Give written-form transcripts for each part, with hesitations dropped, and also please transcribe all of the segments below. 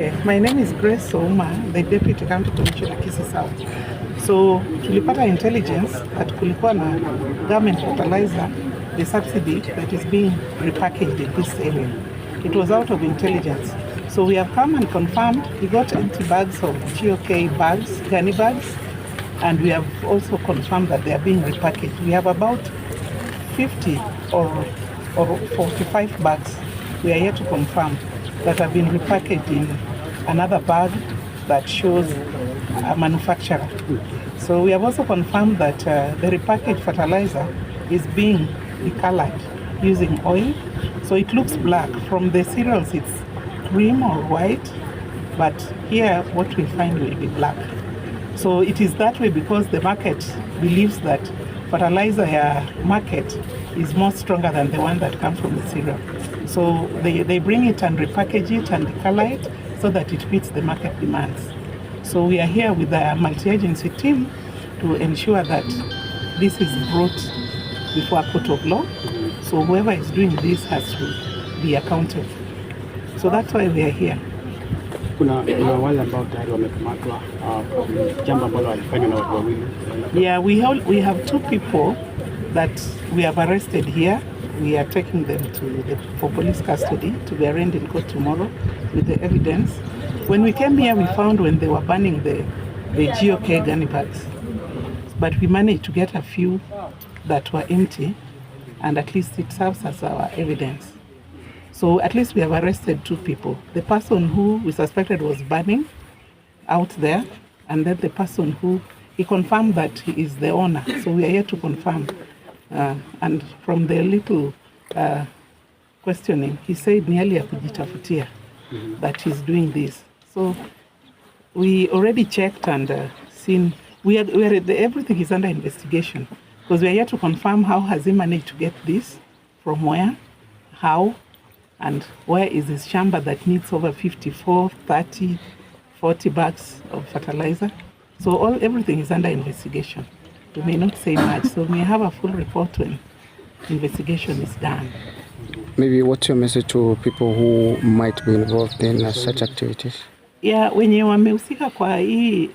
Okay, my name is Grace Souma, the Deputy County Commissioner Kisii South. So tulipata intelligence that kulikuwa na government fertilizer, the subsidy that is being repackaged in this area. It was out of intelligence. So we have come and confirmed. We got empty bags of GOK bags, gunny bags, and we have also confirmed that they are being repackaged. We have about 50 or 45 bags. We are yet to confirm that have been repackaged in another bag that shows a manufacturer. So we have also confirmed that the repackaged fertilizer is being decolored using oil. So it looks black. From the cereals it's cream or white, but here what we find will be black. So it is that way because the market believes that fertilizer market is more stronger than the one that comes from the cereal. So they bring it and repackage it and decolor it so that it fits the market demands. So we are here with a multi-agency team to ensure that this is brought before a court of law. So whoever is doing this has to be accountable. So that's why we are here. Kuna wale ambao tayari wamekamatwa jambo ambalo walifanya na watu wawili. Yeah, we have 2 people that we have arrested here. We are taking them for police custody to be arraigned in court tomorrow with the evidence. When we came here, we found when they were burning the GOK gunny bags, but we managed to get a few that were empty, and at least it serves as our evidence. So at least we have arrested 2 people. The person who we suspected was burning out there, and then the person who he confirmed that he is the owner. So we are here to confirm. And from the little questioning, he said nearly ya kujitafutia that he's doing this. So we already checked and seen. Everything is under investigation because we are here to confirm how has he managed to get this, from where, how, and where is his shamba that needs over 54, 30, 40 bags of fertilizer. So everything is under investigation. We may not say much, so we may have a full report when investigation is done. Maybe what's your message to people who might be involved in such activities? Yeah, wenye wamehusika kwa hii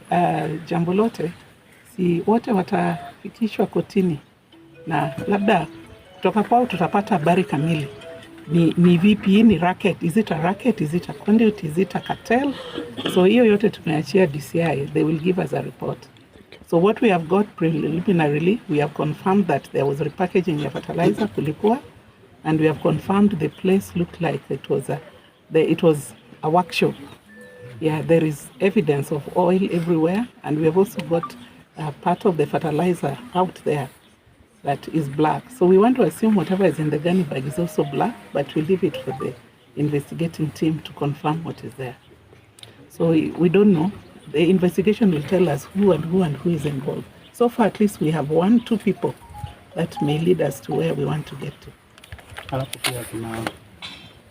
jambo lote, si wote watafikishwa kotini na labda kutoka kwao tutapata habari kamili. Ni vipi, ni racket, is it a racket, is it a conduit, is it a cartel? So hiyo yote tumeachia DCI, they will give us a report. So what we have got preliminarily, we have confirmed that there was repackaging of fertilizer kulikuwa, and we have confirmed the place looked like it was a workshop. Yeah, there is evidence of oil everywhere, and we have also got part of the fertilizer out there that is black. So we want to assume whatever is in the gunny bag is also black, but we'll leave it for the investigating team to confirm what is there. So we don't know. The investigation will tell us who is involved. So far, at least we have 1-2 people that may lead us to where we want to get to.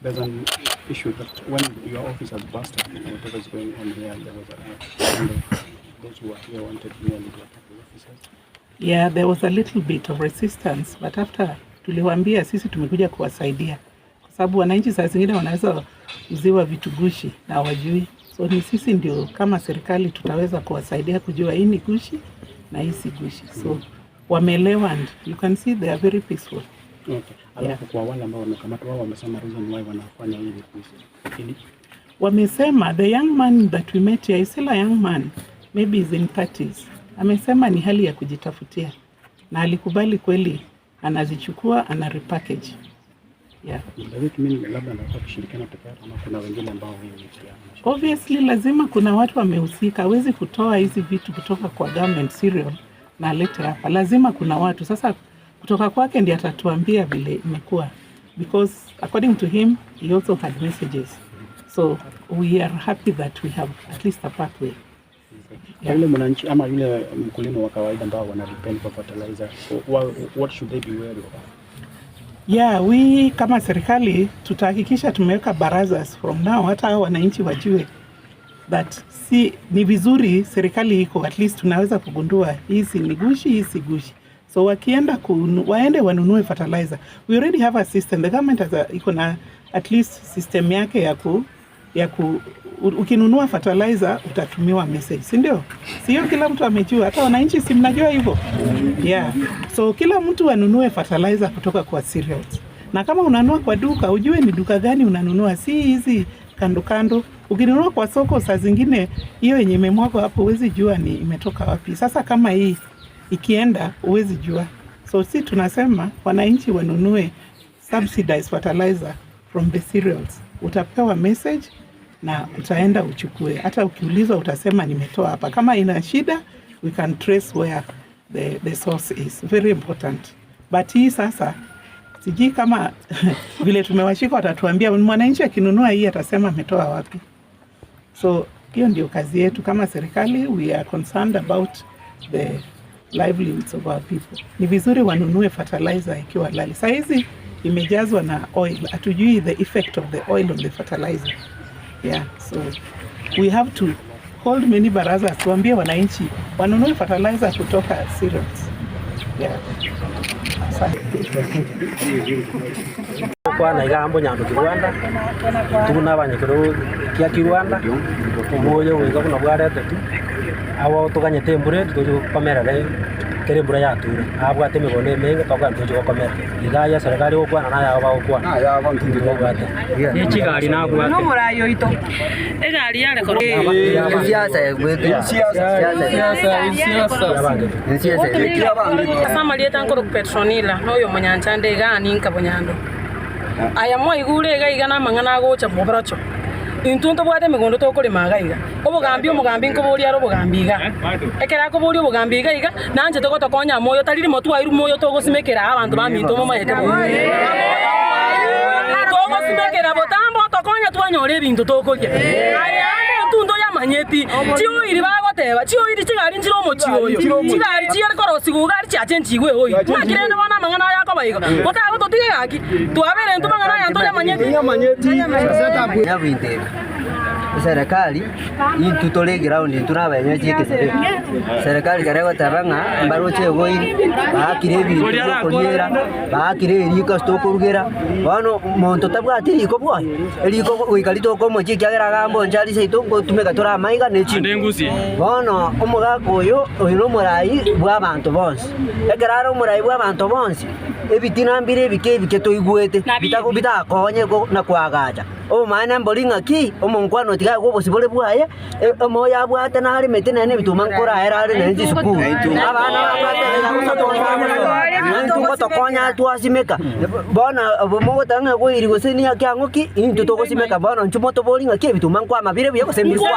There's an issue that when your office has busted, whatever is going on here, there was those who are here wanted nearly to attack the officers. Yeah, there was a little bit of resistance, but after tuliwaambia sisi tumekuja kuwasaidia kwa sababu wananchi saa zingine wanaweza uziwa vitu gushi na wajui. So ni sisi ndio kama serikali tutaweza kuwasaidia kujua hii ni gushi na hii si gushi. So wameelewa, and you can see they are very peaceful. Okay. Alafu kwa wale ambao wamekamatwa wao wamesema reason why wanafanya hivi kuhusu. Wamesema the young man that we met here is still a young man, maybe is in 30s. Amesema ni hali ya kujitafutia na alikubali kweli anazichukua, ana repackage. Yeah. Obviously lazima kuna watu wamehusika. Hawezi kutoa hizi vitu kutoka kwa government cereal na alete hapa. Lazima kuna watu. Sasa kutoka kwake ndiye atatuambia vile imekuwa, because according to him he also had messages. So we are happy that we have at least a pathway. Yule mwananchi ama yule mkulima wa kawaida ambao wana depend kwa fertilizer, what should they be wary of? Yeah, we kama serikali tutahakikisha tumeweka barazas from now, hata wananchi wajue that ni vizuri serikali iko, at least tunaweza kugundua hizi ni gushi, hizi gushi. So wakienda waende wanunue fertilizer. We already have a system. The government has iko na at least system yake ya ya ukinunua fertilizer utatumiwa message, si ndio? Sio kila mtu amejua, hata wananchi si mnajua hivyo. Yeah. So kila mtu anunue fertilizer kutoka kwa cereals. Na kama unanunua kwa duka, ujue ni duka gani unanunua, si hizi kando kando. Ukinunua kwa soko saa zingine hiyo yenye imemwagwa hapo huwezi jua ni imetoka wapi. Sasa kama hii ikienda huwezi jua. So si tunasema wananchi wanunue subsidized fertilizer from the cereals. Utapewa message na utaenda uchukue. Hata ukiulizwa utasema nimetoa hapa. Kama ina shida, we can trace where the source is. Very important. But hii sasa sijui kama vile tumewashika watatuambia mwananchi akinunua hii atasema ametoa wapi. So hiyo ndio kazi yetu kama serikali. We are concerned about the livelihoods of our people. Ni vizuri wanunue fertilizer ikiwa halali. Saa hizi imejazwa na oil. Hatujui the effect of the oil on the fertilizer. Yeah, so we have to hold many barazas tuambie wananchi wanunue fertilizer kutoka cereals. Yeah. Kwa na igambo nyando Kirwanda tuna banyekero kia Kirwanda moyo wiga kuna bwarete tu awo tuganye tembure tujo kamera le kerembura yatura abwa teme bone menga toka tujo kamera igaya serikali okwana na yaba okwana ya abantu ndibogate ye chigari na bwa no murayo ito egari yale ko siasa yegwe siasa sama lieta ngoro petronila noyo munyanchande gani nkabonyando aya mo igure gaiga na mangana gocha mubaracho intunto bwate migondo to kuri magaiga obugambi omugambi nkobori aro bugambiga ekera kobori obugambiga iga nanje to gotokonya moyo tariri motu airu moyo to gosimekera abantu baminto mo mayete to gosimekera botambo tokonya twanyore bintu to koje aya tunto ya manyeti chiyo iri bagoteba chiyo iri chigari njiro mochioyo chigari chiyere korosi gugari chachenchigwe oyi makirene bona mangana yako baigo botago totige gaki twabere ntu mangana yanto ya manyeti ya binte serikali intutole ground tunabenya chikesere serikali karego tabanga mbaroche goyi bakire bintu kolera bakire riko stokurugera bano monto tabwati iko bwa riko wikalito ko mochi kyagera gambo njari seito ngo tumeka tora maiga nechi Gusi bano omugako yo no murai bwa bantu bonse egeraro murai bwa bantu bonse ebitinambire bike toigwete bitakonye ko na kwagaja o maana mbolinga ki omonkwano tiga go bosibole bwaye moya bwate na ari metene ne bituma nkora era ari ne jisuku abana bwate tokonya twasimeka bona bomo tanga go iri goseni akyango ki into tokosimeka bona nchumo to bolinga ki bituma nkwa mabire bye ko sembirwa